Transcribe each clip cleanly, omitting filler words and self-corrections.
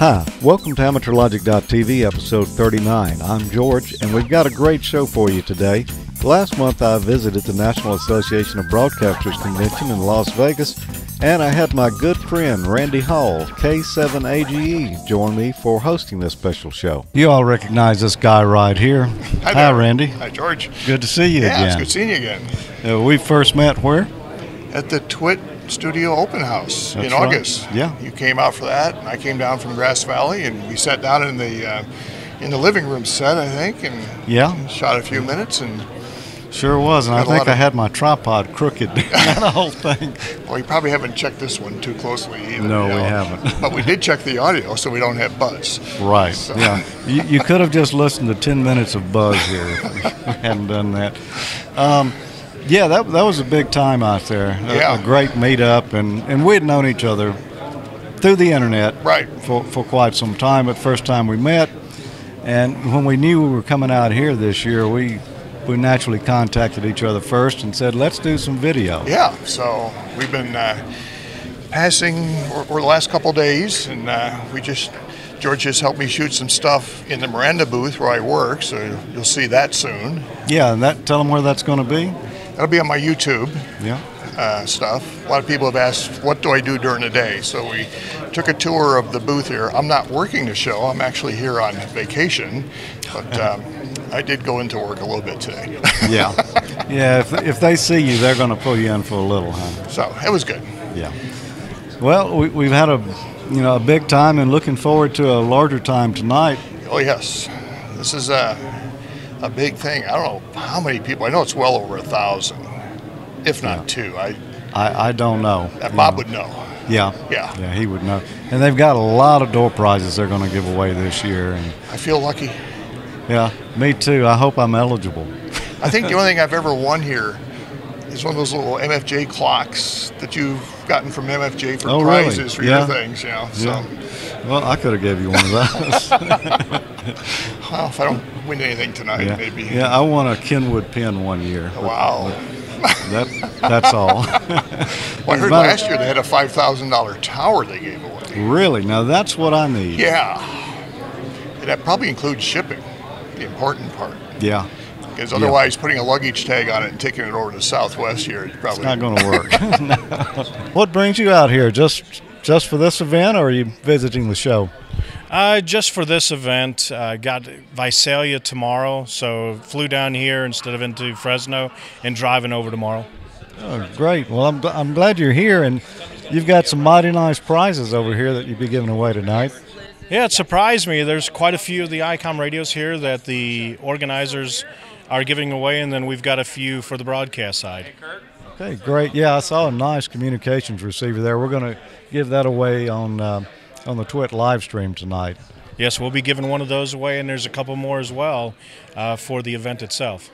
Hi, welcome to AmateurLogic.TV episode 39. I'm George, and we've got a great show for you today. Last month I visited the National Association of Broadcasters Convention in Las Vegas, and I had my good friend Randy Hall, K7AGE, join me for hosting this special show. You all recognize this guy right here. Hi, Randy. Hi, George. Good to see you again. Yeah, it's good seeing you again. We first met where? At the Twit Studio Open House in That's August. Right. Yeah. You came out for that, and I came down from Grass Valley, and we sat down in the living room set, I think, and shot a few minutes. And sure was, and I think I had my tripod crooked during the whole thing. Well, you probably haven't checked this one too closely either. No, we haven't. But we did check the audio, so we don't have buzz. Right, so. Yeah. You could have just listened to 10 minutes of buzz here if we hadn't done that. Yeah, that was a big time out there. A great meetup, and we'd known each other through the internet for quite some time. But first time we met, and when we knew we were coming out here this year, we naturally contacted each other first and said, let's do some video. Yeah, so we've been passing over the last couple days, and George just helped me shoot some stuff in the Miranda booth where I work, so you'll see that soon. Yeah, and tell them where that's going to be. That'll be on my YouTube stuff. A lot of people have asked, what do I do during the day? So we took a tour of the booth here. I'm not working the show. I'm actually here on vacation, but I did go into work a little bit today. Yeah. If they see you, they're going to pull you in for a little, huh? So it was good. Yeah. Well, we've had a big time, and looking forward to a larger time tonight. Oh yes, this is a big thing. I don't know how many people. I know it's well over 1,000, if not two. I don't know. Bob would know. Yeah, he would know. And they've got a lot of door prizes they're going to give away this year. And I feel lucky. Yeah, me too. I hope I'm eligible. I think the only thing I've ever won here is one of those little MFJ clocks that you've gotten from MFJ for prizes for your things. You know. So. Well, I could have gave you one of those. Well, if I don't win anything tonight, maybe. Yeah, I won a Kenwood pen one year. Wow. That's all. Well, I heard last year they had a $5,000 tower they gave away. Really? Now that's what I need. Yeah. And that probably includes shipping, the important part. Yeah. Because otherwise, putting a luggage tag on it and taking it over to Southwest here is probably not going to work. No. What brings you out here? Just for this event, or are you visiting the show? Just for this event. Got Visalia tomorrow, so flew down here instead of into Fresno and driving over tomorrow. Oh, great. Well, I'm glad you're here, and you've got some mighty nice prizes over here that you'll be giving away tonight. Yeah, it surprised me. There's quite a few of the ICOM radios here that the organizers are giving away, and then we've got a few for the broadcast side. Okay, great. Yeah, I saw a nice communications receiver there. We're going to give that away on the Twit live stream tonight. Yes, we'll be giving one of those away, and there's a couple more as well for the event itself.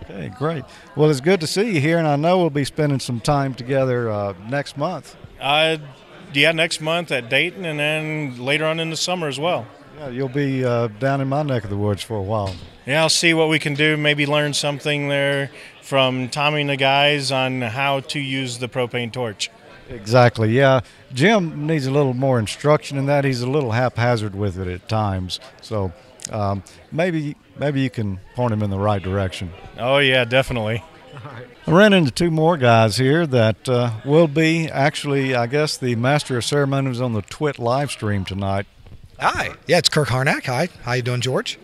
Okay, great. Well, it's good to see you here, and I know we'll be spending some time together next month. Next month at Dayton, and then later on in the summer as well. Yeah, you'll be down in my neck of the woods for a while. Yeah, I'll see what we can do, maybe learn something there from Tommy and the guys on how to use the propane torch. Exactly, yeah. Jim needs a little more instruction in that. He's a little haphazard with it at times. So maybe you can point him in the right direction. Oh, yeah, definitely. I ran into two more guys here that will be actually, I guess, the master of ceremonies on the Twit live stream tonight. Hi. Yeah, it's Kirk Harnack. Hi. How you doing, George?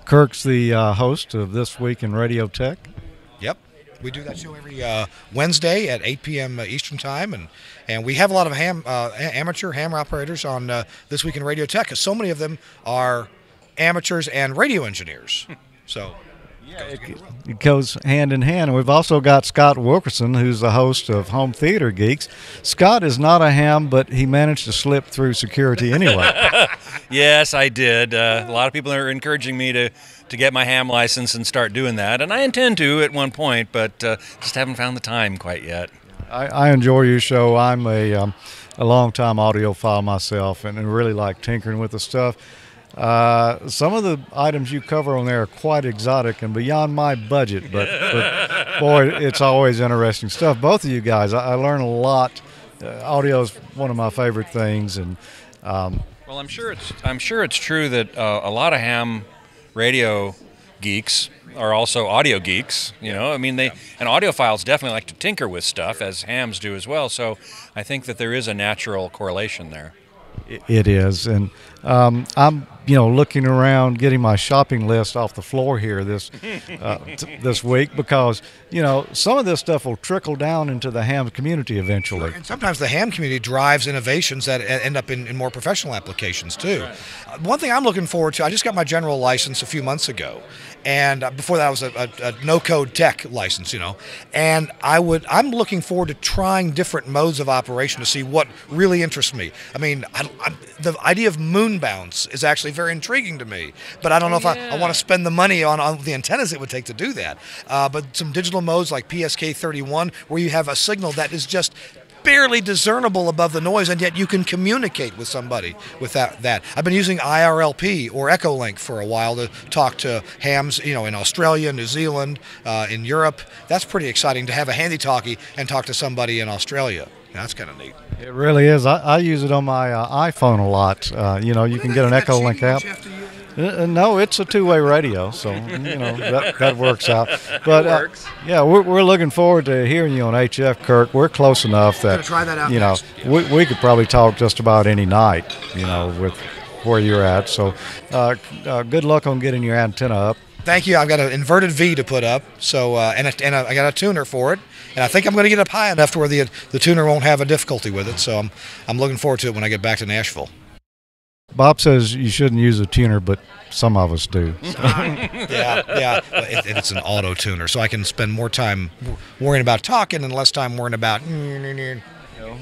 Kirk's the host of This Week in Radio Tech. Yep. We do that show every Wednesday at 8 p.m. Eastern Time, and we have a lot of amateur hammer operators on This Week in Radio Tech, because so many of them are amateurs and radio engineers. So it goes hand in hand. And we've also got Scott Wilkerson, who's the host of Home Theater Geeks. Scott is not a ham, but he managed to slip through security anyway. Yes, I did. A lot of people are encouraging me to get my ham license and start doing that, and I intend to at one point, but just haven't found the time quite yet. I enjoy your show. I'm a long-time audiophile myself, and really like tinkering with the stuff. Some of the items you cover on there are quite exotic and beyond my budget, but boy, it's always interesting stuff. Both of you guys, I learn a lot. Audio is one of my favorite things, and well, Well, I'm sure it's true that a lot of ham radio geeks are also audio geeks. You know, I mean, and audiophiles definitely like to tinker with stuff, as hams do as well. So I think that there is a natural correlation there. It is, and I'm looking around, getting my shopping list off the floor here this week, because some of this stuff will trickle down into the ham community eventually. Sure. And sometimes the ham community drives innovations that end up in more professional applications too. Right. One thing I'm looking forward to, I just got my general license a few months ago, and before that I was a no-code tech license, and I'm looking forward to trying different modes of operation to see what really interests me. I mean, the idea of moon bounce is actually very intriguing to me, but I don't know if I want to spend the money on the antennas it would take to do that. But some digital modes like PSK31, where you have a signal that is just barely discernible above the noise, and yet you can communicate with somebody with that. I've been using ARRL or Echolink for a while to talk to hams, in Australia, New Zealand, in Europe. That's pretty exciting to have a handy-talkie and talk to somebody in Australia. That's kind of neat. It really is. I use it on my iPhone a lot. You can get an Echolink app. No, it's a two-way radio, so that works out. But works. We're looking forward to hearing you on HF, Kirk. We're close enough that try that out we could probably talk just about any night, with where you're at. So good luck on getting your antenna up. Thank you. I've got an inverted V to put up, so I got a tuner for it, and I think I'm going to get up high enough to where the tuner won't have a difficulty with it. So I'm looking forward to it when I get back to Nashville. Bob says you shouldn't use a tuner, but some of us do. Yeah. It's an auto tuner, so I can spend more time worrying about talking and less time worrying about.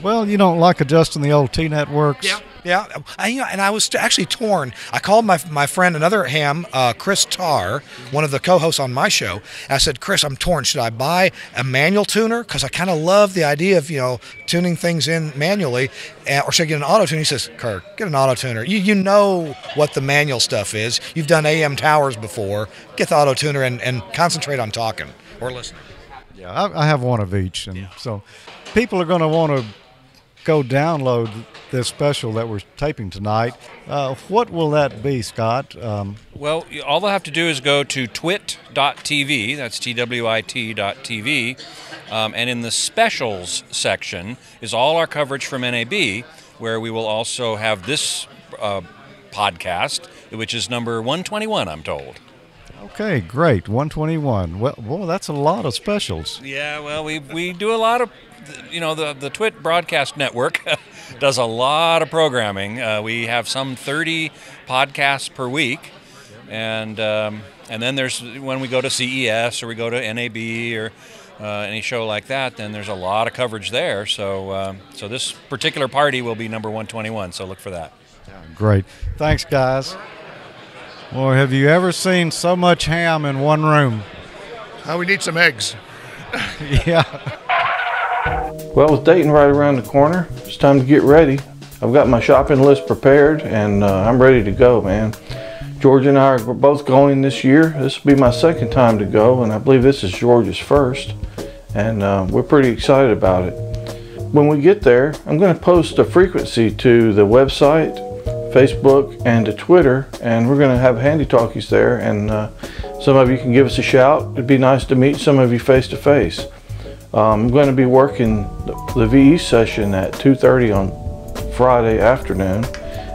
Well, you don't like adjusting the old T-networks? Yeah. And I was actually torn. I called my friend, another ham, Chris Tarr, one of the co-hosts on my show, and I said, Chris, I'm torn. Should I buy a manual tuner? Because I kind of love the idea of, tuning things in manually, or should I get an auto tuner? He says, Kirk, get an auto tuner. You know what the manual stuff is. You've done AM towers before. Get the auto tuner and concentrate on talking or listening. Yeah, I have one of each, and so people are going to want to go download this special that we're taping tonight. What will that be, Scott? Well, all they'll have to do is go to twit.tv, that's TWIT.tv, and in the specials section is all our coverage from NAB, where we will also have this podcast, which is number 121, I'm told. Okay, great, 121. Well, that's a lot of specials. Yeah, well, we do a lot of, the TWIT broadcast network does a lot of programming. We have some 30 podcasts per week, and then there's when we go to CES or we go to NAB or any show like that, then there's a lot of coverage there. So this particular party will be number 121. So look for that. Yeah, great. Thanks, guys. Well, have you ever seen so much ham in one room? We need some eggs. Yeah. Well, with Dayton right around the corner, it's time to get ready. I've got my shopping list prepared, and I'm ready to go, man. George and I are both going this year. This will be my second time to go, and I believe this is George's first, and we're pretty excited about it. When we get there, I'm going to post a frequency to the website, Facebook, and to Twitter, and we're going to have handy talkies there, and some of you can give us a shout. It'd be nice to meet some of you face to face. I'm going to be working the VE session at 2:30 on Friday afternoon,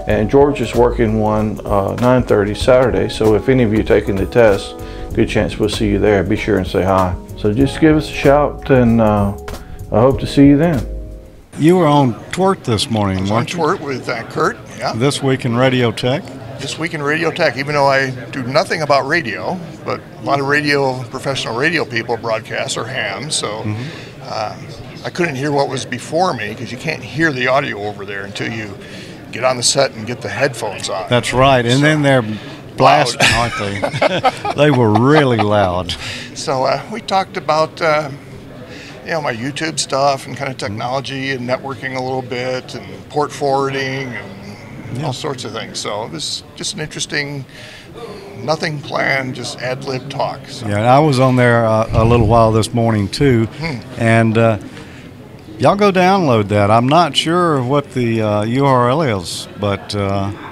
and George is working one 9:30 Saturday, so if any of you are taking the test, good chance we'll see you there. Be sure and say hi. So just give us a shout, and I hope to see you then. You were on TWIRT this morning, weren't you? On TWIRT with Kurt, yeah. This Week in Radio Tech? This Week in Radio Tech, even though I do nothing about radio, but a lot of professional radio people broadcast or hams, so I couldn't hear what was before me because you can't hear the audio over there until you get on the set and get the headphones on. That's right, and then they're blasting, aren't they? They were really loud. So we talked about my YouTube stuff and kind of technology and networking a little bit and port forwarding and all sorts of things. So this is just an interesting, nothing planned, just ad-lib talk. So. Yeah, I was on there a little while this morning too, and y'all go download that. I'm not sure what the URL is, but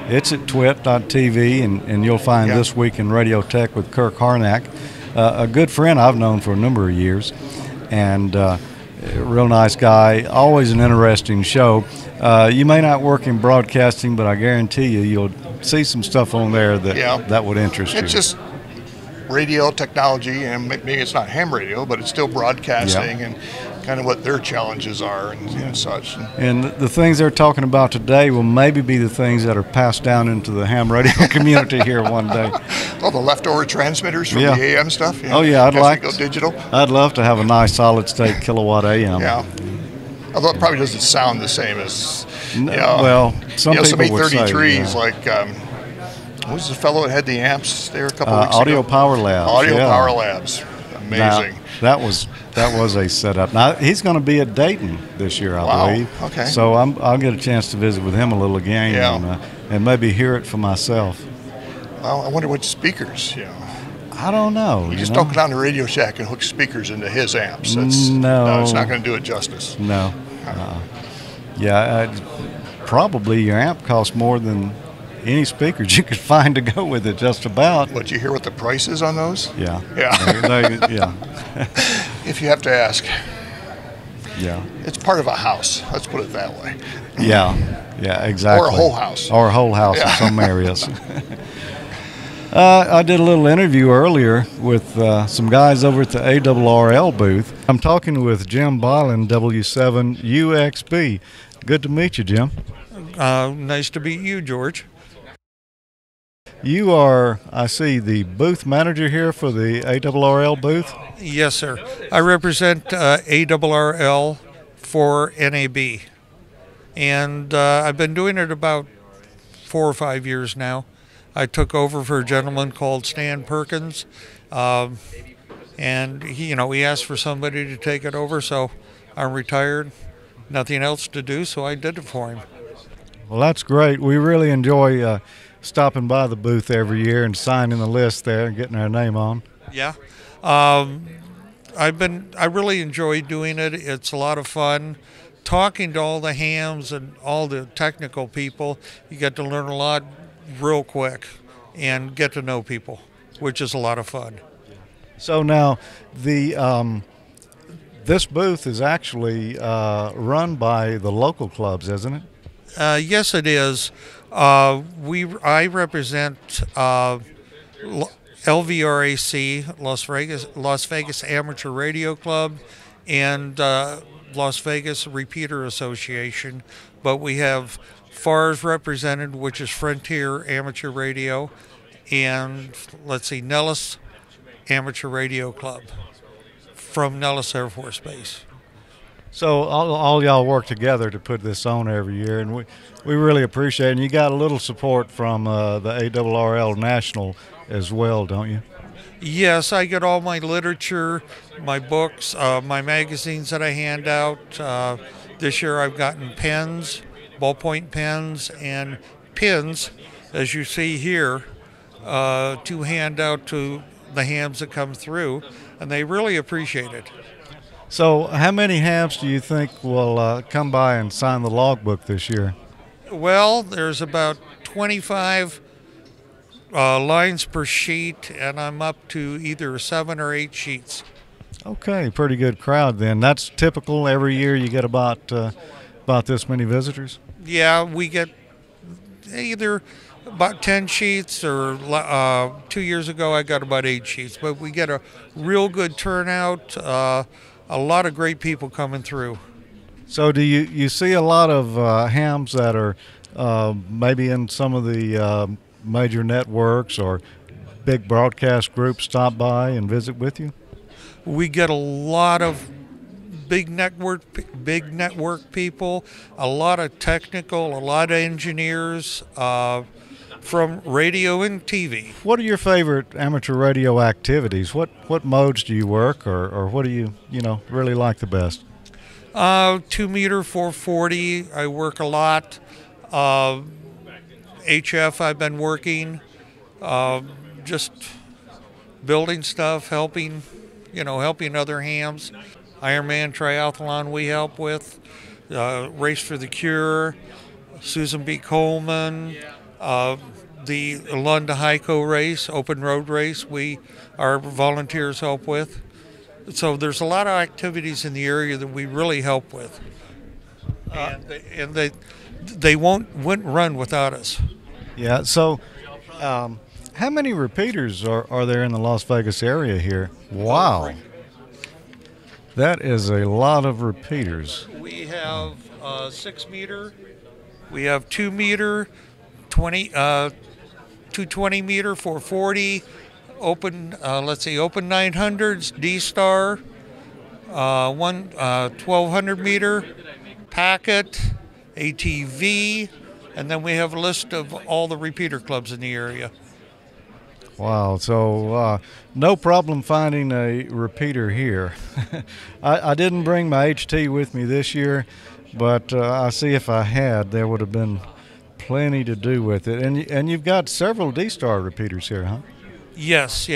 It's at twit.tv, and you'll find This Week in Radio Tech with Kirk Harnack, a good friend I've known for a number of years, and a real nice guy, always an interesting show. You may not work in broadcasting, but I guarantee you'll see some stuff on there that would interest you. It's just radio technology, and maybe it's not ham radio, but it's still broadcasting and kind of what their challenges are and such. And the things they're talking about today will maybe be the things that are passed down into the ham radio community here one day. Oh, the leftover transmitters from the AM stuff? Oh, yeah, I'd like to go digital. I'd love to have a nice solid-state kilowatt AM. Yeah. Although it probably doesn't sound the same as, well, some people would say. Some 833s, like, what was the fellow that had the amps there a couple weeks Audio ago? Power Labs. Audio Power Labs. Amazing. Now, that was a setup. Now, he's going to be at Dayton this year, I believe. Okay. So I'll get a chance to visit with him a little again and maybe hear it for myself. Well, I wonder what speakers, I don't know. You just don't go down to Radio Shack and hook speakers into his amps. No, it's not going to do it justice. No. Probably your amp costs more than any speakers you could find to go with it, just about. But you hear what the price is on those? Yeah. Yeah. If you have to ask. Yeah. It's part of a house. Let's put it that way. Yeah, exactly. Or a whole house. Or a whole house in some areas. I did a little interview earlier with some guys over at the ARRL booth. I'm talking with Jim Byland, W7UXB. Good to meet you, Jim. Nice to meet you, George. You are, I see, the booth manager here for the ARRL booth? Yes, sir. I represent ARRL for NAB. And I've been doing it about 4 or 5 years now. I took over for a gentleman called Stan Perkins. And he asked for somebody to take it over, so I'm retired. Nothing else to do, so I did it for him. Well, that's great. We really enjoy stopping by the booth every year and signing the list there and getting our name on. Yeah. I really enjoy doing it. It's a lot of fun. Talking to all the hams and all the technical people, you get to learn a lot real quick and get to know people, which is a lot of fun. So now this booth is actually run by the local clubs, isn't it? Yes, it is. I represent LVRAC, Las Vegas Amateur Radio Club, and Las Vegas Repeater Association. But we have FARS represented, which is Frontier Amateur Radio, and Nellis Amateur Radio Club from Nellis Air Force Base. So all y'all work together to put this on every year, and we really appreciate it. And you got a little support from the ARRL National as well, don't you? Yes, I get all my literature, my books, my magazines that I hand out. This year I've gotten pens, ballpoint pens, and pins, as you see here, to hand out to the hams that come through, and they really appreciate it. So how many hams do you think will come by and sign the logbook this year? Well, there's about 25 lines per sheet, and I'm up to either 7 or 8 sheets. Okay, pretty good crowd then. That's typical. Every year you get about this many visitors? Yeah, we get either about 10 sheets, or 2 years ago I got about 8 sheets. But we get a real good turnout. A lot of great people coming through. So do you see a lot of hams that are maybe in some of the major networks or big broadcast groups stop by and visit with you? We get a lot of big network people, a lot of technical, a lot of engineers from radio and TV. What are your favorite amateur radio activities? What modes do you work, or what do you really like the best? 2 meter 440. I work a lot. HF I've been working, just building stuff, helping other hams. Ironman Triathlon we help with, Race for the Cure, Susan B. Coleman, The Lunda Hico race, open road race, our volunteers help with. So there's a lot of activities in the area that we really help with. And they wouldn't run without us. Yeah, so how many repeaters are there in the Las Vegas area here? Wow. That is a lot of repeaters. We have 6 meter, we have 2 meter, 220 meter, 440, open, open 900s, D-Star, 1200 meter, Packet, ATV, and then we have a list of all the repeater clubs in the area. Wow, so no problem finding a repeater here. I didn't bring my HT with me this year, but I see if I had, there would have been plenty to do with it. And you've got several D-Star repeaters here, huh? Yes.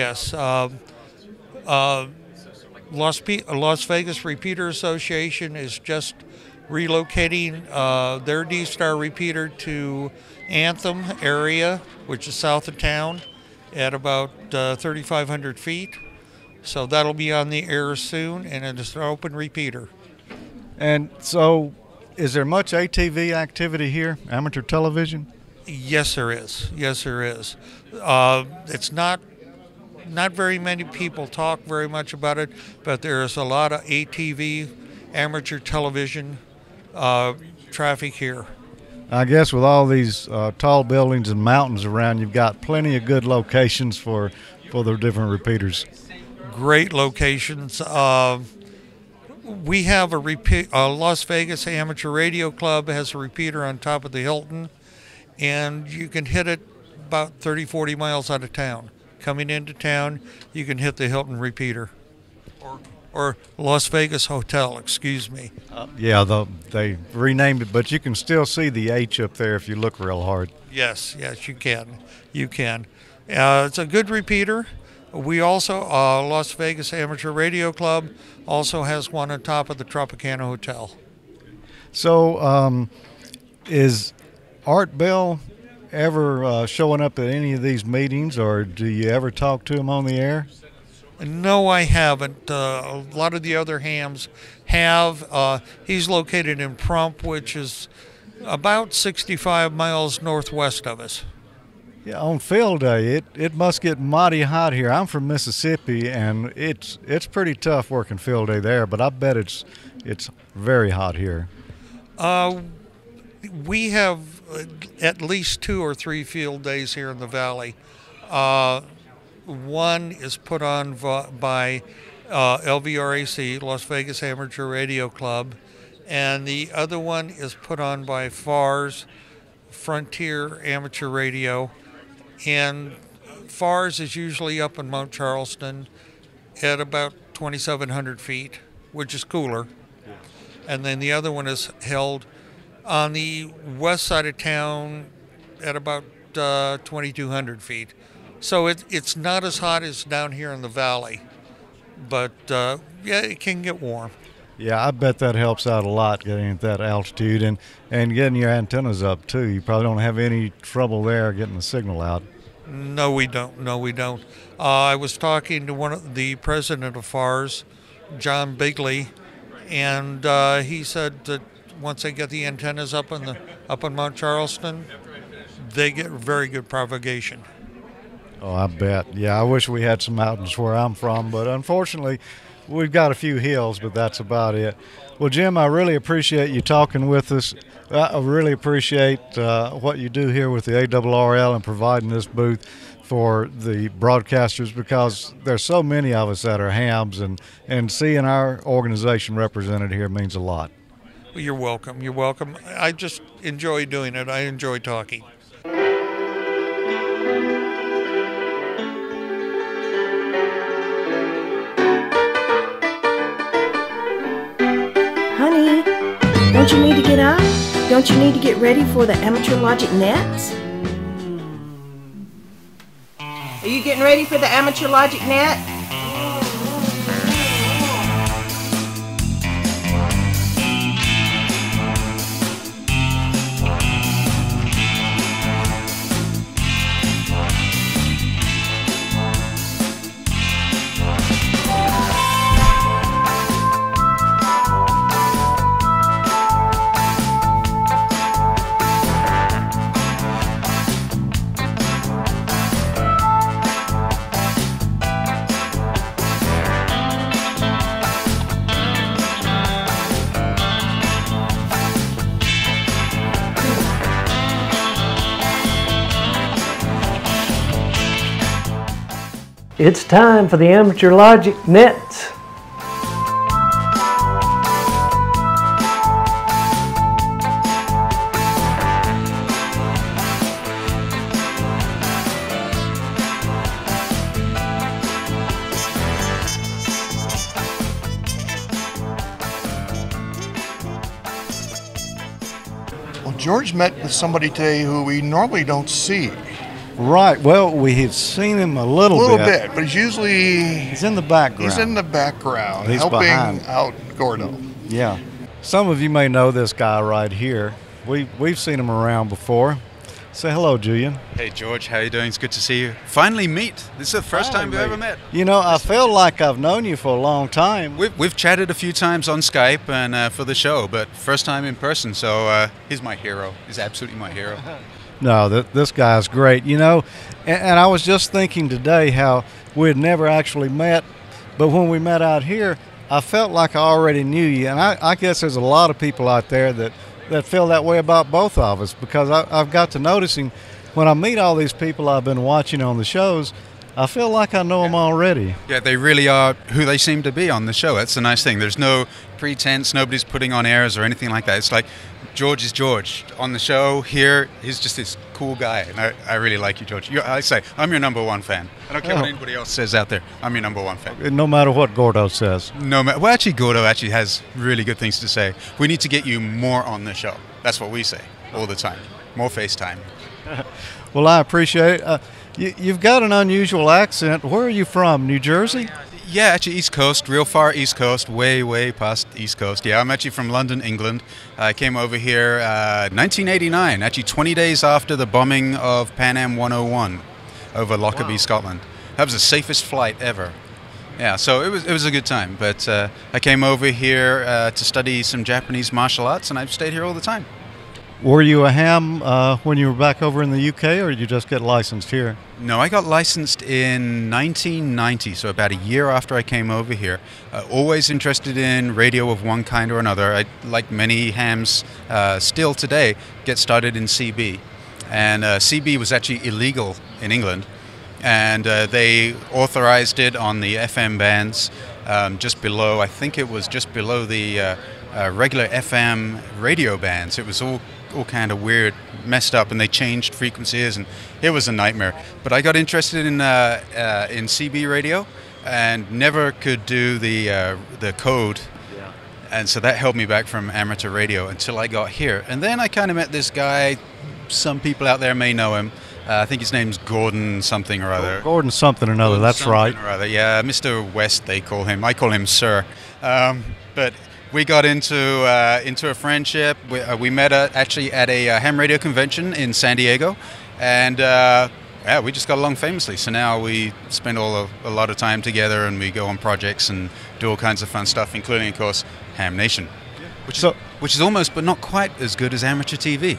Las Vegas Repeater Association is just relocating their D-Star repeater to Anthem area, which is south of town, at about 3,500 feet. So that'll be on the air soon, and it's an open repeater. And so, is there much ATV activity here, amateur television? Yes, there is. It's not very many people talk very much about it, but there's a lot of ATV, amateur television traffic here. I guess with all these tall buildings and mountains around, you've got plenty of good locations for the different repeaters. Great locations. We have a Las Vegas Amateur Radio Club has a repeater on top of the Hilton, and you can hit it about 30, 40 miles out of town. Coming into town, you can hit the Hilton repeater. Or Las Vegas Hotel, excuse me. Yeah, they renamed it, but you can still see the H up there if you look real hard. Yes, you can. It's a good repeater. We also, Las Vegas Amateur Radio Club also has one on top of the Tropicana Hotel. So, is Art Bell ever showing up at any of these meetings, or do you ever talk to him on the air? No, I haven't. A lot of the other hams have. He's located in Prump, which is about 65 miles northwest of us. Yeah, on field day, it must get mighty hot here. I'm from Mississippi, and it's pretty tough working field day there, but I bet it's very hot here. We have at least 2 or 3 field days here in the valley. One is put on by LVRAC, Las Vegas Amateur Radio Club, and the other one is put on by FARS, Frontier Amateur Radio. And FARS is usually up in Mount Charleston at about 2,700 feet, which is cooler. And then the other one is held on the west side of town at about 2,200 feet. So it's not as hot as down here in the valley, but yeah, it can get warm. Yeah, I bet that helps out a lot, getting at that altitude and getting your antennas up too. You probably don't have any trouble there getting the signal out. No, we don't. I was talking to the president of FARS, John Bigley, and he said that once they get the antennas up on Mount Charleston, they get very good propagation. Oh, I bet. Yeah, I wish we had some mountains where I'm from, but unfortunately, we've got a few hills, but that's about it. Well, Jim, I really appreciate you talking with us. I really appreciate what you do here with the ARRL and providing this booth for the broadcasters, because there's so many of us that are hams, and seeing our organization represented here means a lot. Well, you're welcome. I just enjoy doing it. I enjoy talking. Honey, don't you need to get up? Don't you need to get ready for the AmateurLogic nets? Are you getting ready for the AmateurLogic net? It's time for the Amateur Logic Nets. Well, George met with somebody today who we normally don't see. Right. Well, we have seen him a little bit, but he's in the background. He's in the background, He's helping behind. out Gordo. Yeah. Some of you may know this guy right here. We've seen him around before. Say hello, Julian. Hey, George. How you doing? It's good to see you. Finally meet. This is the first time we've ever met. You know, I feel like I've known you for a long time. We've chatted a few times on Skype and for the show, but first time in person. So he's my hero. He's absolutely my hero. No, this guy's great. You know, and I was just thinking today how we had never actually met, but when we met out here, I felt like I already knew you. And I guess there's a lot of people out there that feel that way about both of us, because I've got to noticing when I meet all these people I've been watching on the shows, I feel like I know them already. Yeah, they really are who they seem to be on the show. That's the nice thing. There's no pretense. Nobody's putting on airs or anything like that. It's like George is George. On the show here, he's just this cool guy. And I really like you, George. I say, I'm your #1 fan. I don't care what anybody else says out there. I'm your #1 fan. No matter what Gordo says. Well, actually, Gordo actually has really good things to say. We need to get you more on the show. That's what we say all the time. More FaceTime. Well, I appreciate it. You've got an unusual accent. Where are you from? New Jersey? Yeah, actually East Coast, real far East Coast, way past East Coast. Yeah, I'm actually from London, England. I came over here 1989, actually 20 days after the bombing of Pan Am 101 over Lockerbie, Scotland. That was the safest flight ever. Yeah, so it was a good time. But I came over here to study some Japanese martial arts, and I've stayed here all the time. Were you a ham when you were back over in the UK, or did you just get licensed here? No, I got licensed in 1990, so about a year after I came over here. Always interested in radio of one kind or another. I, like many hams still today, get started in CB. And CB was actually illegal in England, and they authorized it on the FM bands just below, I think it was just below the regular FM radio bands. It was all kind of weird, messed up, and they changed frequencies, and it was a nightmare. But I got interested in CB radio, and never could do the code, and so that held me back from amateur radio until I got here. And then I kind of met this guy. Some people out there may know him. I think his name's Gordon something or other. Gordon something or another. That's right. Or other. Yeah, Mr. West they call him. I call him Sir. But we got into a friendship. We met actually at a ham radio convention in San Diego, and yeah, we just got along famously. So now we spend a lot of time together, and we go on projects and do all kinds of fun stuff, including, of course, Ham Nation, which is almost but not quite as good as Amateur TV.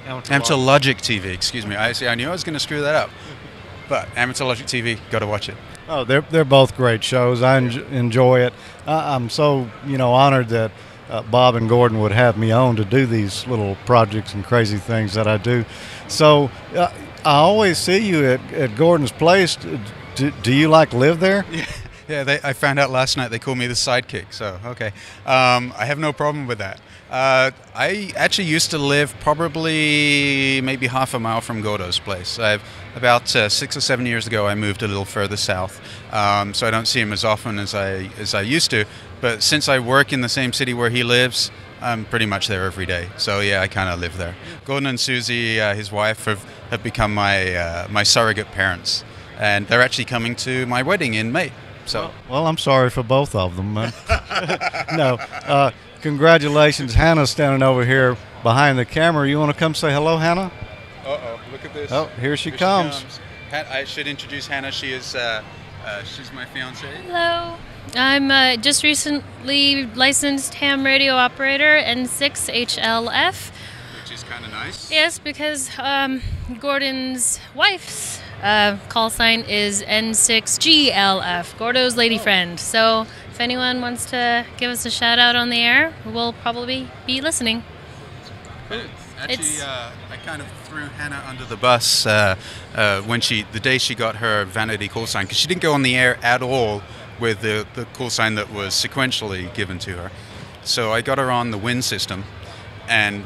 AmateurLogic.TV, excuse me. I knew I was going to screw that up, but AmateurLogic TV, got to watch it. Oh, they're both great shows. I enjoy it. I'm so honored that Bob and Gordon would have me on to do these little projects and crazy things that I do. So I always see you at Gordon's place. Do you live there? Yeah. I found out last night they call me the sidekick. So okay, I have no problem with that. I actually used to live probably maybe half a mile from Gordo's place. About 6 or 7 years ago, I moved a little further south, so I don't see him as often as I used to. But since I work in the same city where he lives, I'm pretty much there every day. So yeah, I kind of live there. Gordon and Susie, his wife, have become my surrogate parents, and they're actually coming to my wedding in May. So well, I'm sorry for both of them. No. Congratulations. Hannah's standing over here behind the camera. You want to come say hello, Hannah? Uh-oh, look at this. Oh, here she comes. I should introduce Hannah. She is she's my fiancée. Hello. I'm just recently licensed ham radio operator N6HLF. Which is kind of nice. Yes, because Gordon's wife's call sign is N6GLF, Gordo's lady friend. So if anyone wants to give us a shout out on the air, we'll probably be listening. Actually, I kind of threw Hannah under the bus the day she got her vanity call sign, because she didn't go on the air at all with the call sign that was sequentially given to her. So I got her on the WIN system and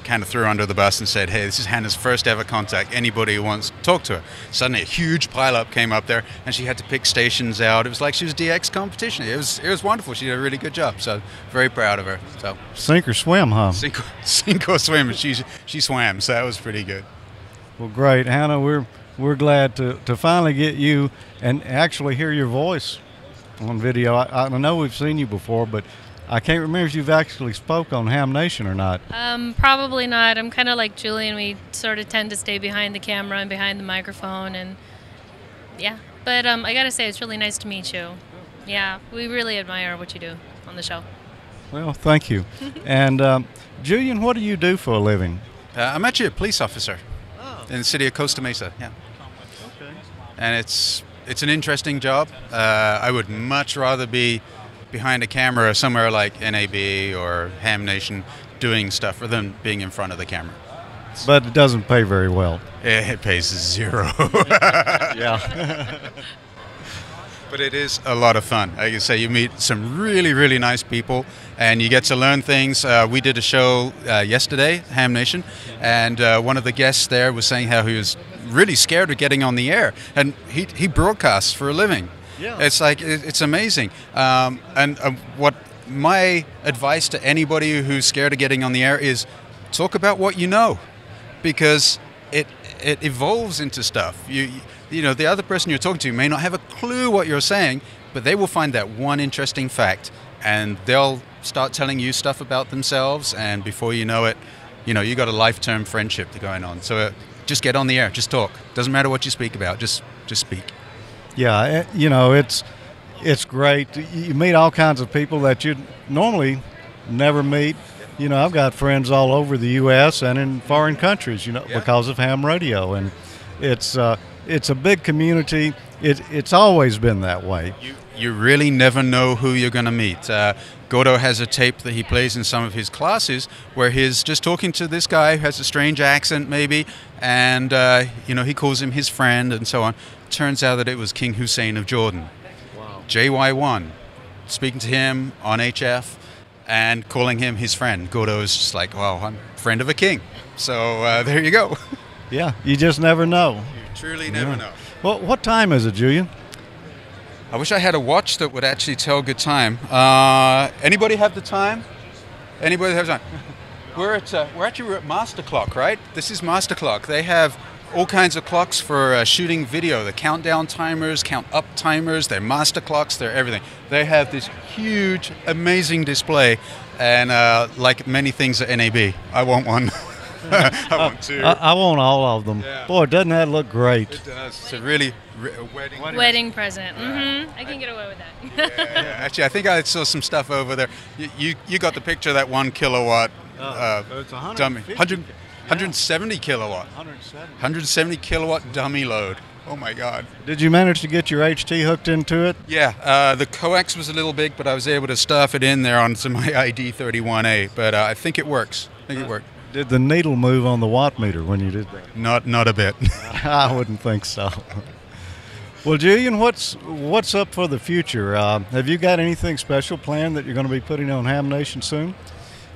kind of threw her under the bus and said, hey, this is Hannah's first ever contact. Anybody who wants to talk to her. Suddenly a huge pileup came up there and she had to pick stations out. It was like she was DX competition. It was wonderful. She did a really good job. So very proud of her. So sink or swim, huh? Sink or swim. She swam, so that was pretty good. Well, great. Hannah, we're glad to finally get you and actually hear your voice on video. I know we've seen you before, but I can't remember if you've actually spoke on Ham Nation or not. Probably not. I'm kind of like Julian. We sort of tend to stay behind the camera and behind the microphone, and yeah. But I gotta say, it's really nice to meet you. Yeah, we really admire what you do on the show. Well, thank you. And Julian, what do you do for a living? I'm actually a police officer in the city of Costa Mesa. Yeah. Okay. And it's an interesting job. I would much rather be behind a camera somewhere like NAB or Ham Nation doing stuff rather than being in front of the camera. But it doesn't pay very well. It pays zero. Yeah. But it is a lot of fun. Like I say, you meet some really, really nice people and you get to learn things. We did a show yesterday, Ham Nation, and one of the guests there was saying how he was really scared of getting on the air. And he broadcasts for a living. Yeah. It's like, it's amazing. And what my advice to anybody who's scared of getting on the air is talk about what you know, because it evolves into stuff. You know, the other person you're talking to may not have a clue what you're saying, but they will find that one interesting fact and they'll start telling you stuff about themselves, and before you know it, you know, you got a lifetime friendship going on. So just get on the air, just talk. Doesn't matter what you speak about, just speak. Yeah, you know, it's great. You meet all kinds of people that you'd normally never meet. You know, I've got friends all over the U.S. and in foreign countries, you know, because of ham radio. And it's a big community. It's always been that way. You really never know who you're going to meet. Gordo has a tape that he plays in some of his classes where he's just talking to this guy who has a strange accent maybe, and you know, he calls him his friend and so on. Turns out that it was King Hussein of Jordan. Wow. JY1, speaking to him on HF and calling him his friend. Gordo is just like, well, I'm a friend of a king. So there you go. Yeah, you just never know. You truly never know. Well, what time is it, Julian? I wish I had a watch that would actually tell good time. Anybody have the time? Anybody have time? We're at Master Clock, right? This is Master Clock. They have all kinds of clocks for shooting video. The countdown timers, count up timers, they're master clocks, they're everything. They have this huge, amazing display, and like many things at NAB, I want one. I want two. I want all of them. Yeah. Boy, doesn't that look great? It does. It's a really wedding present. Mm-hmm. I can get away with that. Yeah. Actually, I think I saw some stuff over there. You got the picture of that 1 kilowatt it's 170 kilowatt. 170 kilowatt dummy load. Oh my God. Did you manage to get your HT hooked into it? Yeah, the coax was a little big, but I was able to stuff it in there onto my ID31A. But I think it works. It worked. Did the needle move on the watt meter when you did that? Not a bit. I wouldn't think so. Well, Julian, what's up for the future? Have you got anything special planned that you're going to be putting on Ham Nation soon?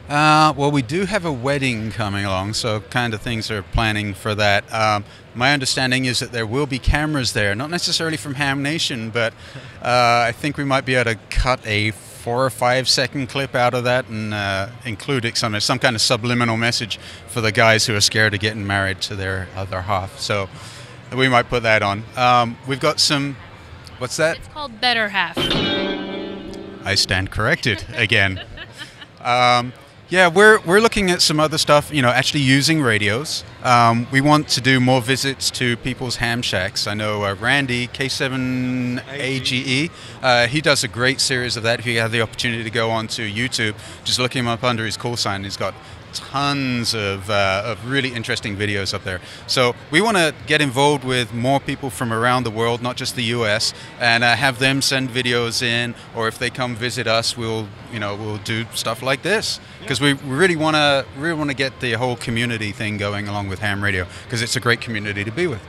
Well, we do have a wedding coming along, so kind of things are planning for that. My understanding is that there will be cameras there, not necessarily from Ham Nation, but I think we might be able to cut a 4 or 5 second clip out of that and include it some kind of subliminal message for the guys who are scared of getting married to their other half. So we might put that on. We've got some, what's that? It's called Better Half. I stand corrected again. Yeah, we're looking at some other stuff, you know, actually using radios. We want to do more visits to people's ham shacks. I know Randy, K7AGE, he does a great series of that. If you have the opportunity to go onto YouTube, just look him up under his call sign. He's got tons of really interesting videos up there. So we want to get involved with more people from around the world, not just the US, and have them send videos in, or if they come visit us, we'll do stuff like this, because we really want to get the whole community thing going along with ham radio, because it's a great community to be with.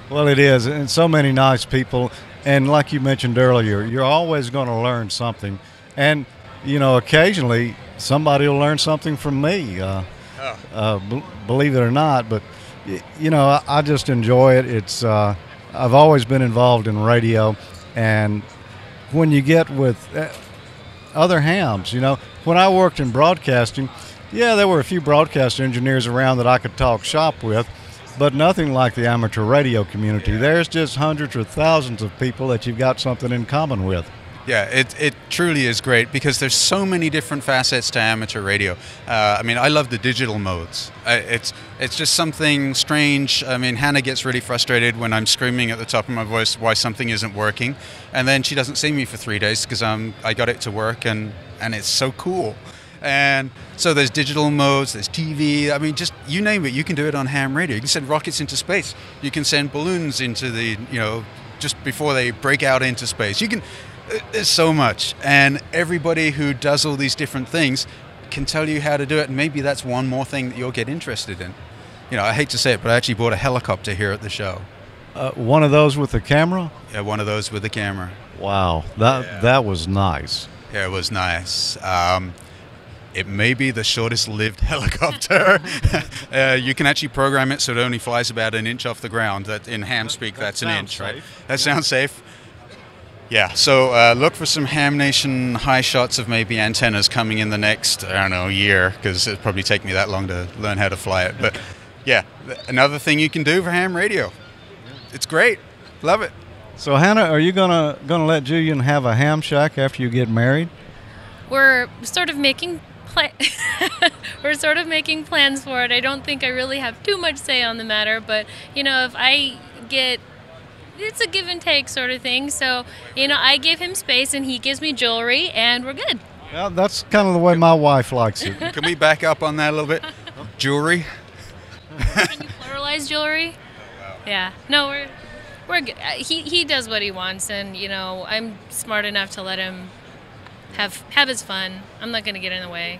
Well, it is, and so many nice people, and like you mentioned earlier, you're always going to learn something, and occasionally somebody will learn something from me. Believe it or not, but I just enjoy it. It's I've always been involved in radio, and when you get with other hams, when I worked in broadcasting, there were a few broadcast engineers around that I could talk shop with, but nothing like the amateur radio community. There's just hundreds or thousands of people that you've got something in common with. Yeah, it truly is great, because there's so many different facets to amateur radio. I love the digital modes. It's just something strange. Hannah gets really frustrated when I'm screaming at the top of my voice why something isn't working, and then she doesn't see me for 3 days because I got it to work, and it's so cool. And so there's digital modes, there's TV, just you name it, you can do it on ham radio. You can send rockets into space. You can send balloons into the, just before they break out into space. There's so much. And everybody who does all these different things can tell you how to do it. And maybe that's one more thing that you'll get interested in. I hate to say it, but I actually bought a helicopter here at the show. One of those with the camera? Yeah, one of those with the camera. Wow, that was nice. Yeah, it was nice. It may be the shortest lived helicopter. You can actually program it so it only flies about an inch off the ground. That in ham speak, that's an inch, right? That sounds safe. Yeah, so look for some Ham Nation high shots of maybe antennas coming in the next, year, because it'll probably take me that long to learn how to fly it. But yeah, another thing you can do for ham radio. It's great. Love it. So Hannah, are you gonna let Julian have a ham shack after you get married? We're sort of making plans for it. I don't think I really have too much say on the matter, but if I get, it's a give and take sort of thing. So I give him space and he gives me jewelry, and we're good. Yeah, that's kind of the way my wife likes it. Can we back up on that a little bit? Jewelry. Can you pluralize jewelry? Yeah. No, we're good. He does what he wants, and I'm smart enough to let him have his fun. I'm not going to get in the way.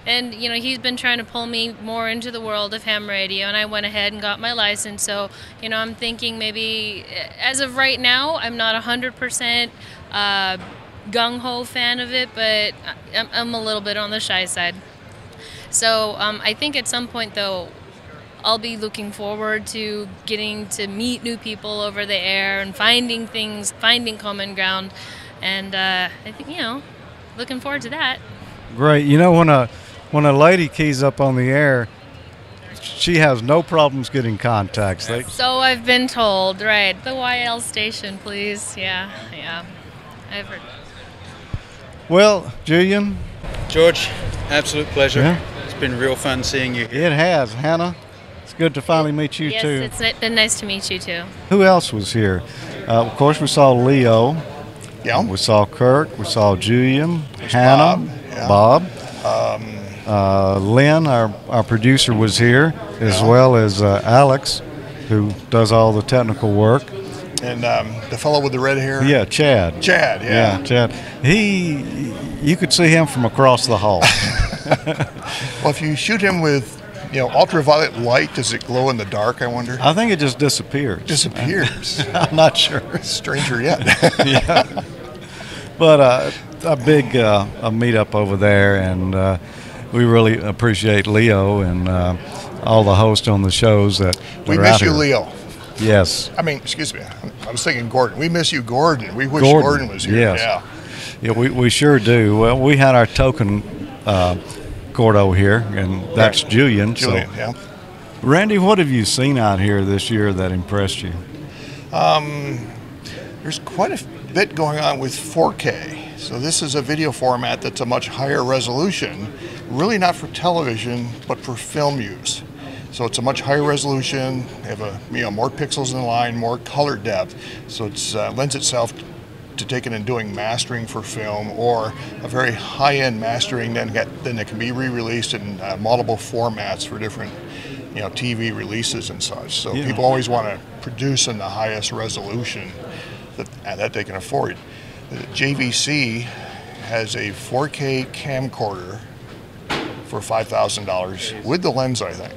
And he's been trying to pull me more into the world of ham radio, and I went ahead and got my license. So I'm thinking maybe, as of right now, I'm not 100% gung-ho fan of it, but I'm a little bit on the shy side. So I think at some point, though, I'll be looking forward to getting to meet new people over the air and finding common ground. And I think, looking forward to that. Great. When a lady keys up on the air, she has no problems getting contacts. So I've been told, right? The YL station, please. Yeah. I've heard. Well, Julian. George, absolute pleasure. Yeah. It's been real fun seeing you here. It has. Hannah, it's good to finally meet you, too. Yes, it's been nice to meet you, too. Who else was here? Of course, we saw Leo. Yeah. We saw Kirk. We saw Julian, Hannah, Bob. Lynn, our producer, was here, as well as Alex, who does all the technical work. And the fellow with the red hair? Yeah, Chad. Chad, yeah. Yeah, Chad. You could see him from across the hall. Well, if you shoot him with, ultraviolet light, does it glow in the dark, I wonder? I think it just disappears. Disappears? I'm not sure. Stranger yet. Yeah. But a big a meetup over there, and we really appreciate Leo and all the hosts on the shows that we are miss out you, here. Leo. Yes. Excuse me. I was thinking Gordon. We miss you, Gordon. We wish Gordon was here. Yes. Yeah, we sure do. Well, we had our token Gordo here, and that's right. Julian. Julian, so. Yeah. Randy, what have you seen out here this year that impressed you? There's quite a bit going on with 4K. So this is a video format that's a much higher resolution, really not for television, but for film use. So it's a much higher resolution, have more pixels in line, more color depth. So it lends itself to taking and doing mastering for film, or a very high-end mastering then it can be re-released in multiple formats for different TV releases and such. So people always want to produce in the highest resolution that they can afford. JVC has a 4K camcorder for $5,000 with the lens, I think.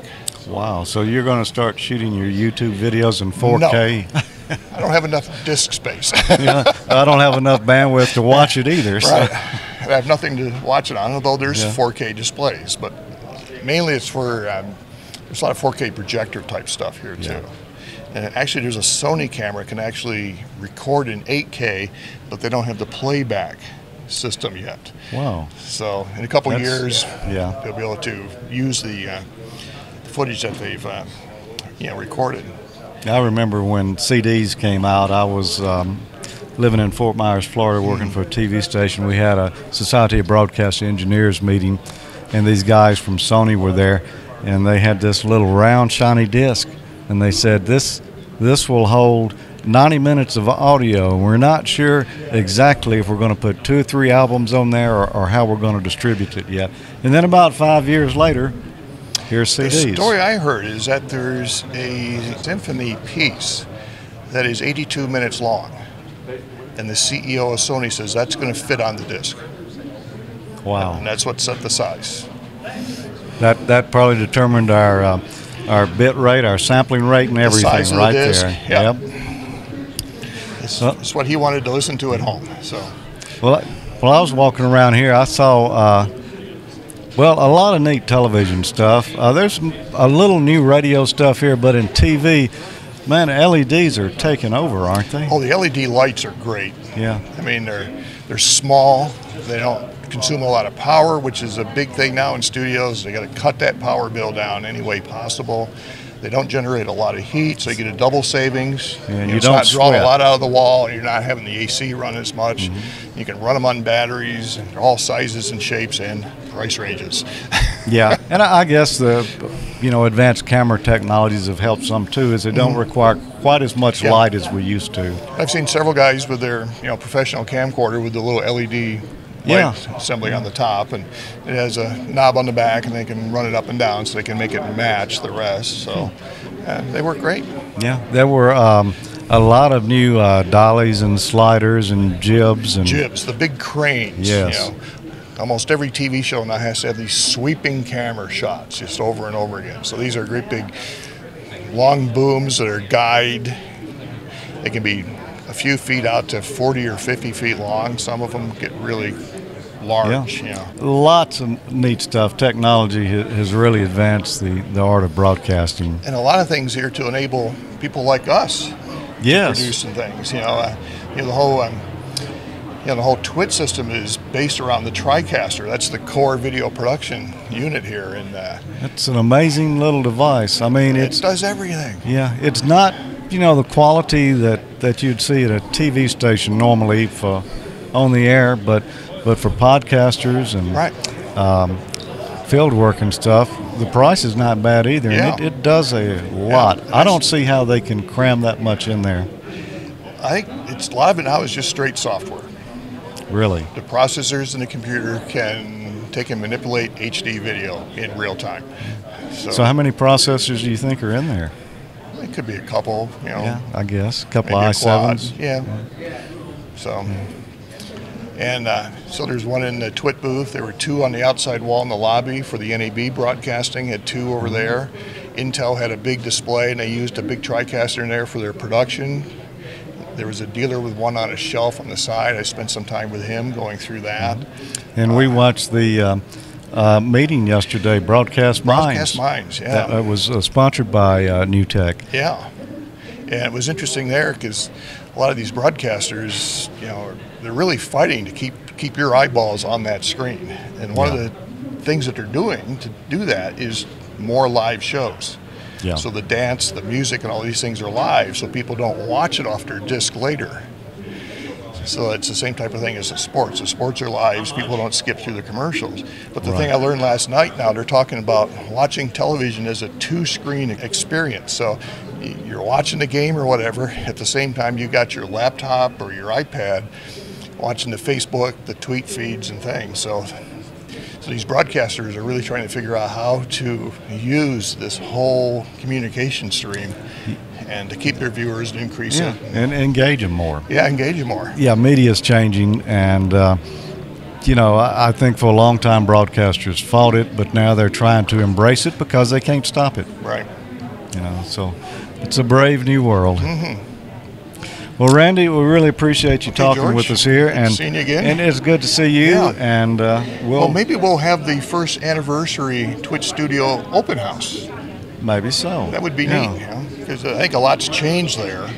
Wow, so you're going to start shooting your YouTube videos in 4K? No. I don't have enough disk space. I don't have enough bandwidth to watch it either. So. Right. I have nothing to watch it on, although there's 4K displays. But mainly it's for, there's a lot of 4K projector type stuff here too. And actually there's a Sony camera that can actually record in 8K, but they don't have the playback system yet. Wow. So in a couple years, they'll be able to use the footage that they've recorded. I remember when CDs came out, I was living in Fort Myers, Florida, working for a TV station. We had a Society of Broadcast Engineers meeting, and these guys from Sony were there, and they had this little round, shiny disc, and they said, this will hold 90 minutes of audio. We're not sure exactly if we're going to put 2 or 3 albums on there or how we're going to distribute it yet. And then about 5 years later, here's CDs. The story I heard is that there's a symphony piece that is 82 minutes long, and the CEO of Sony says that's going to fit on the disc. Wow. And that's what set the size. That probably determined our bit rate, our sampling rate, and everything size of right the disc, there. It's what he wanted to listen to at home. So. Well, I was walking around here, I saw a lot of neat television stuff. There's a little new radio stuff here, but in TV, man, LEDs are taking over, aren't they? Oh, the LED lights are great. Yeah. I mean, they're small. They don't consume a lot of power, which is a big thing now in studios. They got to cut that power bill down any way possible. They don't generate a lot of heat, so you get a double savings. Yeah, you it's don't not drawing sweat a lot out of the wall. You're not having the AC run as much. You can run them on batteries, and they're all sizes and shapes and price ranges. Yeah, and I guess the advanced camera technologies have helped some too, as they don't require quite as much light as we used to. I've seen several guys with their professional camcorder with the little LED light assembly on the top, and it has a knob on the back, and they can run it up and down so they can make it match the rest. So they work great. Yeah, there were a lot of new dollies and sliders and jibs. The big cranes. Yes. Almost every TV show now has to have these sweeping camera shots just over and over again. So these are great big long booms that are guide. They can be a few feet out to 40 or 50 feet long. Some of them get really large. Lots of neat stuff. Technology has really advanced the art of broadcasting. And a lot of things here to enable people like us to produce some things. The whole TWiT system is based around the TriCaster. That's the core video production unit here. And it's an amazing little device. I mean, it does everything. Yeah, it's not the quality that you'd see at a TV station normally for on the air, but for podcasters and field work and stuff, the price is not bad either. And it does a lot. I don't see how they can cram that much in there. I think a lot of it now is just straight software. Really? The processors in the computer can take and manipulate HD video in real time. So how many processors do you think are in there? It could be a couple, Yeah, I guess. A couple i7s. Yeah. So, and so there's one in the TWiT booth. There were 2 on the outside wall in the lobby for the NAB broadcasting. Had 2 over there. Intel had a big display, and they used a big TriCaster in there for their production. There was a dealer with one on a shelf on the side. I spent some time with him going through that. And we watched the meeting yesterday, Broadcast Minds. Broadcast Minds, yeah. That was sponsored by New Tech. Yeah. And it was interesting there because a lot of these broadcasters, they're really fighting to keep your eyeballs on that screen. And one of the things that they're doing to do that is more live shows. Yeah. So the dance, the music, and all these things are live, so people don't watch it off their disc later. So it's the same type of thing as the sports. The sports are live, so people don't skip through the commercials. But the thing I learned last night now, they're talking about watching television as a 2-screen experience. So you're watching the game or whatever. At the same time, you got your laptop or your iPad watching the Facebook, the tweet feeds and things. So these broadcasters are really trying to figure out how to use this whole communication stream and to keep their viewers and increase it. And engage them more. Yeah, engage them more. Yeah, media's changing, and you know, I think for a long time broadcasters fought it, but now they're trying to embrace it because they can't stop it. Right. You know, so it's a brave new world. Mm-hmm. Well, Randy, we really appreciate you talking George, with us here, and seeing you again. And it's good to see you. Yeah. And well, maybe we'll have the first anniversary Twitch Studio open house. Maybe so. That would be neat, because I think a lot's changed there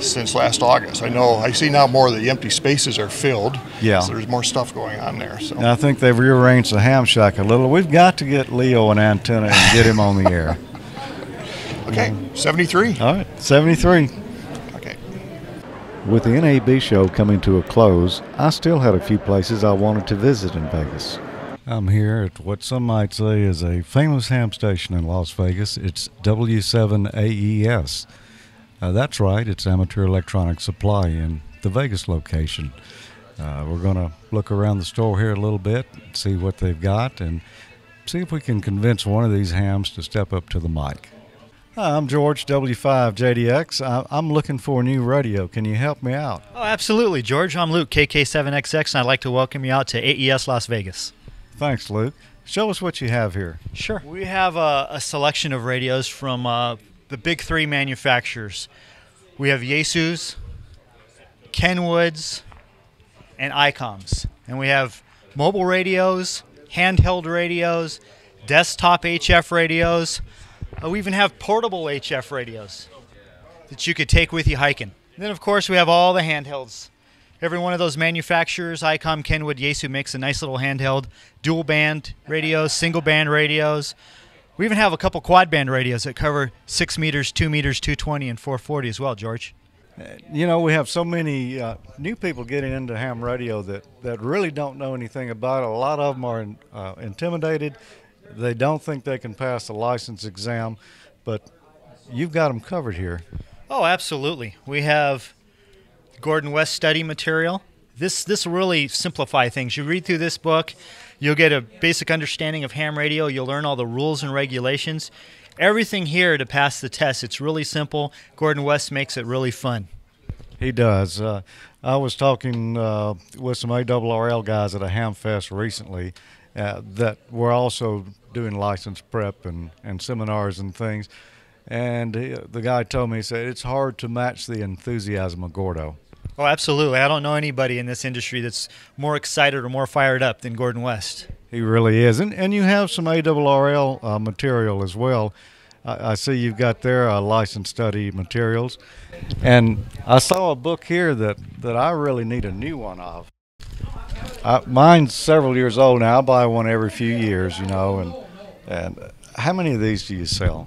since last August. I see now more of the empty spaces are filled. Yeah. So there's more stuff going on there. So I think they've rearranged the ham shack a little. We've got to get Leo an antenna and get him on the air. Okay, 73. All right, 73. Okay. With the NAB show coming to a close, I still had a few places I wanted to visit in Vegas. I'm here at what some might say is a famous ham station in Las Vegas. It's W7AES. That's right, it's Amateur Electronic Supply in the Vegas location. We're going to look around the store here a little bit, see what they've got, and see if we can convince one of these hams to step up to the mic. Hi, I'm George, W5JDX. I'm looking for a new radio. Can you help me out? Oh, absolutely, George. I'm Luke, KK7XX, and I'd like to welcome you out to AES Las Vegas. Thanks, Luke. Show us what you have here. Sure. We have a selection of radios from the big three manufacturers. We have Yaesu's, Kenwoods, and ICOMs. And we have mobile radios, handheld radios, desktop HF radios. We even have portable HF radios that you could take with you hiking. And then, of course, we have all the handhelds. Every one of those manufacturers, ICOM, Kenwood, Yaesu, makes a nice little handheld, dual band radios, single band radios. We even have a couple quad band radios that cover 6 meters, 2 meters, 220, and 440 as well, George. You know, we have so many new people getting into ham radio that really don't know anything about it. A lot of them are intimidated. They don't think they can pass the license exam, but you've got them covered here. Oh, absolutely. We have Gordon West study material. This will really simplify things. You read through this book, you'll get a basic understanding of ham radio. You'll learn all the rules and regulations. Everything here to pass the test. It's really simple. Gordon West makes it really fun. He does. I was talking with some ARRL guys at a ham fest recently that were also doing license prep and seminars and things. And the guy told me, he said, it's hard to match the enthusiasm of Gordo. Oh, absolutely. I don't know anybody in this industry that's more excited or more fired up than Gordon West. He really is. And you have some ARRL material as well. I see you've got their license study materials. And I saw a book here that I really need a new one of. Mine's several years old now. I buy one every few years, you know. And how many of these do you sell?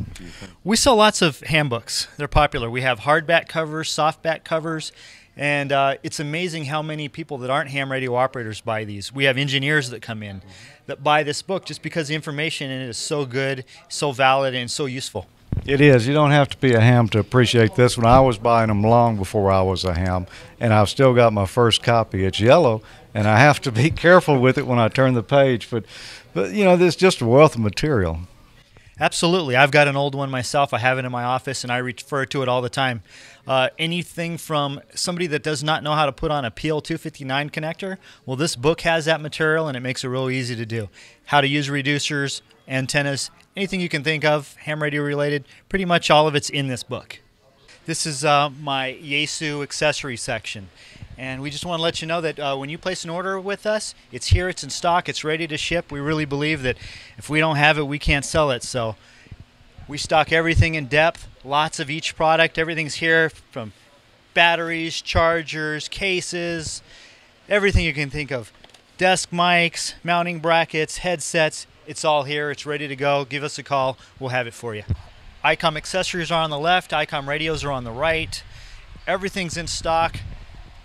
We sell lots of handbooks. They're popular. We have hardback covers, softback covers. And it's amazing how many people that aren't ham radio operators buy these. We have engineers that come in that buy this book just because the information in it is so good, so valid, and so useful. It is. You don't have to be a ham to appreciate this one. I was buying them long before I was a ham, and I've still got my first copy. It's yellow, and I have to be careful with it when I turn the page. But you know, there's just a wealth of material. Absolutely. I've got an old one myself. I have it in my office, and I refer to it all the time. Anything from somebody that does not know how to put on a PL259 connector, well, this book has that material, and it makes it real easy to do. How to use reducers, antennas, anything you can think of, ham radio related, pretty much all of it's in this book. This is my Yaesu accessory section. And we just want to let you know that when you place an order with us, it's here, it's in stock, it's ready to ship. We really believe that if we don't have it, we can't sell it. So we stock everything in depth, lots of each product. Everything's here, from batteries, chargers, cases, everything you can think of. Desk mics, mounting brackets, headsets, it's all here. It's ready to go. Give us a call. We'll have it for you. ICOM accessories are on the left. ICOM radios are on the right. Everything's in stock.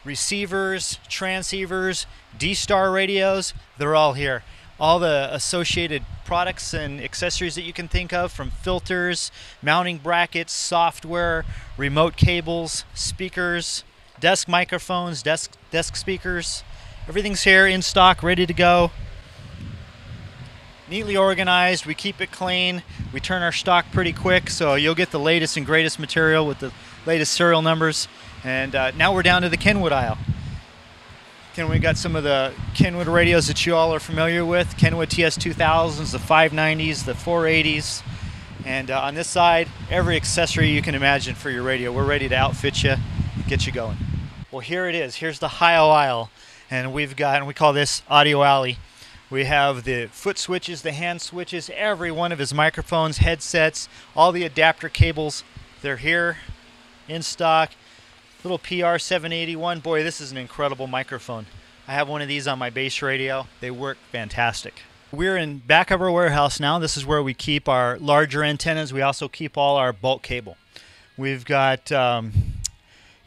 Receivers, transceivers, D-Star radios, they're all here. all the associated products and accessories that you can think of, from filters, mounting brackets, software, remote cables, speakers, desk microphones, desk speakers. Everything's here in stock, ready to go. Neatly organized. We keep it clean. We turn our stock pretty quick, so you'll get the latest and greatest material with the latest serial numbers. And now we're down to the Kenwood aisle. We got some of the Kenwood radios that you all are familiar with. Kenwood TS2000s, the 590s, the 480s. And on this side, every accessory you can imagine for your radio. We're ready to outfit you, get you going. Well, here it is. Here's the high aisle. And we call this Audio Alley. We have the foot switches, the hand switches, every one of his microphones, headsets, all the adapter cables. They're here in stock. Little PR781. Boy, this is an incredible microphone. I have one of these on my base radio. They work fantastic. We're in back of our warehouse now. This is where we keep our larger antennas. We also keep all our bulk cable. We've got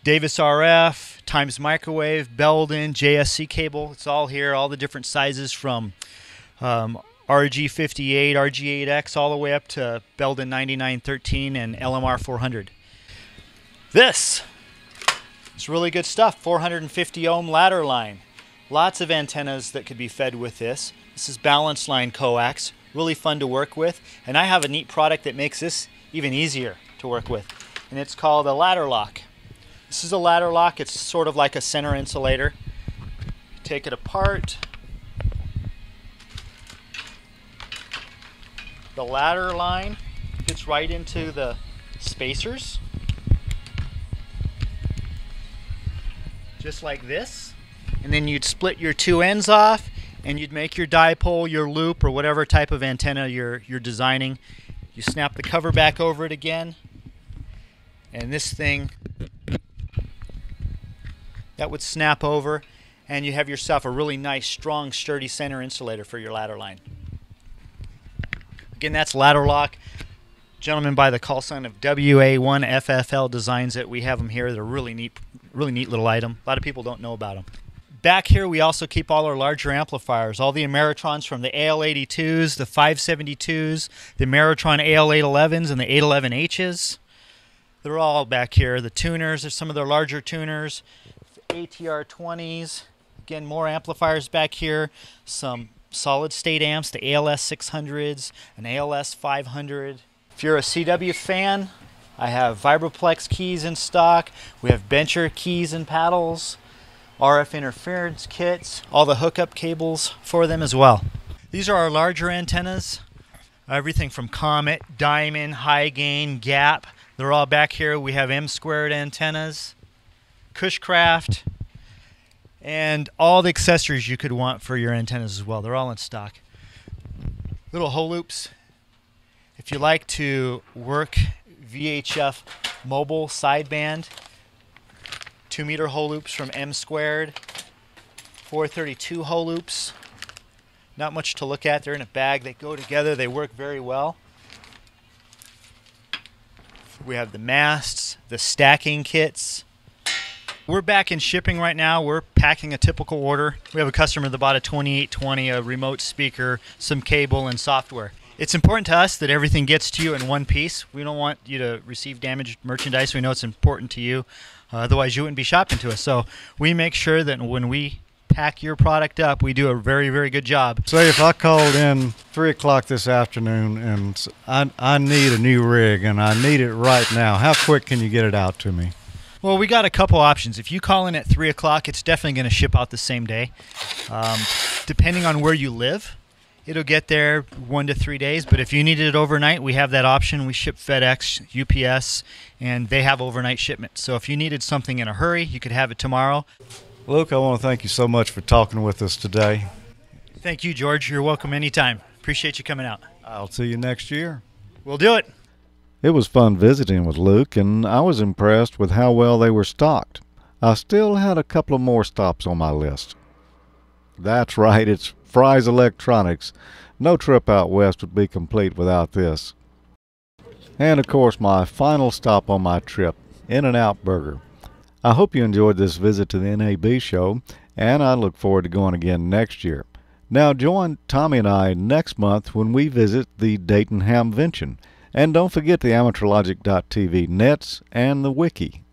Davis RF, Times Microwave, Belden, JSC cable. It's all here, all the different sizes from RG58, RG8X, all the way up to Belden 9913 and LMR 400. This is really good stuff. 450 ohm ladder line. Lots of antennas that could be fed with this. This is balance line coax. Really fun to work with. And I have a neat product that makes this even easier to work with. And it's called a ladder lock. This is a ladder lock. It's sort of like a center insulator. Take it apart. The ladder line fits right into the spacers. Just like this. And then you'd split your two ends off and you'd make your dipole, your loop, or whatever type of antenna you're designing. You snap the cover back over it again. And this thing, that would snap over, and you have yourself a really nice, strong, sturdy center insulator for your ladder line. Again, that's ladder lock. Gentleman by the call sign of WA1FFL designs it. We have them here. They're really neat little item. A lot of people don't know about them. Back here, we also keep all our larger amplifiers, all the Ameritrons from the AL82s, the 572s, the Ameritron AL811s, and the 811Hs. They're all back here. The tuners, there's some of their larger tuners, ATR20s. Again, more amplifiers back here. Some solid-state amps, the ALS 600s, an ALS 500. If you're a CW fan, I have Vibroplex keys in stock. We have bencher keys and paddles, RF interference kits, all the hookup cables for them as well. These are our larger antennas. Everything from Comet, Diamond, High Gain, Gap. They're all back here. We have M-squared antennas, Cushcraft, and all the accessories you could want for your antennas as well. They're all in stock. Little hole loops. If you like to work VHF mobile sideband, 2-meter hole loops from M-squared, 432 hole loops. Not much to look at. They're in a bag. They go together. They work very well. We have the masts, the stacking kits. We're back in shipping right now. We're packing a typical order. We have a customer that bought a 2820, a remote speaker, some cable, and software. It's important to us that everything gets to you in one piece. We don't want you to receive damaged merchandise. We know it's important to you. Otherwise, you wouldn't be shopping to us. So we make sure that when we pack your product up, we do a very, very good job. Say if I called in 3 o'clock this afternoon and I need a new rig and I need it right now, how quick can you get it out to me? Well, we got a couple options. If you call in at 3 o'clock, it's definitely going to ship out the same day. Depending on where you live, it'll get there 1 to 3 days. But if you needed it overnight, we have that option. We ship FedEx, UPS, and they have overnight shipment. So if you needed something in a hurry, you could have it tomorrow. Luke, I want to thank you so much for talking with us today. Thank you, George. You're welcome anytime. Appreciate you coming out. I'll see you next year. We'll do it. It was fun visiting with Luke, and I was impressed with how well they were stocked. I still had a couple of more stops on my list. That's right, it's Fry's Electronics. No trip out west would be complete without this. And of course, my final stop on my trip, In-N-Out Burger. I hope you enjoyed this visit to the NAB show, and I look forward to going again next year. Now join Tommy and I next month when we visit the Dayton Hamvention. And don't forget the AmateurLogic.TV nets and the wiki.